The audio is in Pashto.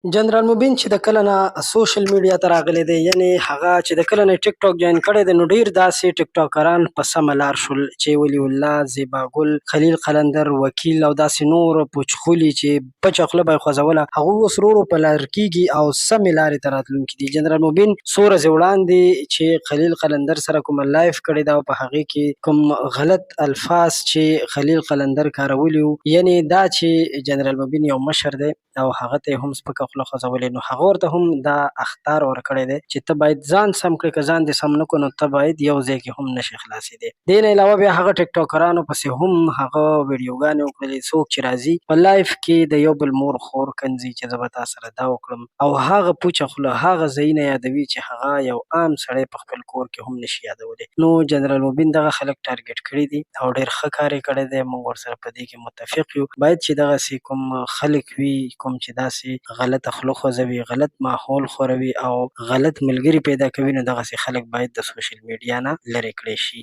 جنرال مبین چې د کله نه سوشل میډیا ته راغلی دی، یعنی هغه چې د کله نه ټیک ټاک جوین کړی دی، نو ډیر داسې ټیک ټاکران په سمه لار شول چې ولی الله، زیبا ګل، خلیل قلندر، وکیل او داسې نور پوچخولي چې پچه خوله به یې خوځوله، هغوی اوس ورو ورو په لار کېږي او سمې لارې ته راتلونکي دي. جنرال مبین څو ورځې وړاندې چې خلیل قلندر سره کومه لایف کړې ده او په هغې کې کوم غلط الفاظ چې خلیل قلندر کارولي وو، یعنی دا چې جنرال مبین یو مشر دی او هغه ته یې هم سپکه خوله خوځولې، نو هغه ورته هم دا اخطار ورکړی دی چې ته باید ځان سم کړې، که ځان دې سم نه کړو نو ته باید یو ځای کې هم نشې خلاصېدی. دې نه علاوه بیا هغه ټیک ټاکرانو پسې هم هغه ویډیوګانې وکړلې، څوک چې راځي په لایف کې د یو بل مور خور کنځي چې زه به تا سره دا وکړم، او هغه پوچه خوله هغه ځایونه یادوي چې هغه یو عام سړی په خپل کور کې هم نشي یادولی. نو جنرال مبین دغه خلک ټارګټ کړي دي او ډېر ښه کار یې کړی دی، موږ ورسره په دې کې متفق یو. باید چې دغسې کوم خلک وي، کوم چې داسې غلطه خوله خوځوي، غلط ماحول خوروي او غلط ملګري پیدا کوي، نو دغسې خلک باید د سوشل میډیا نه لرې کړی شي.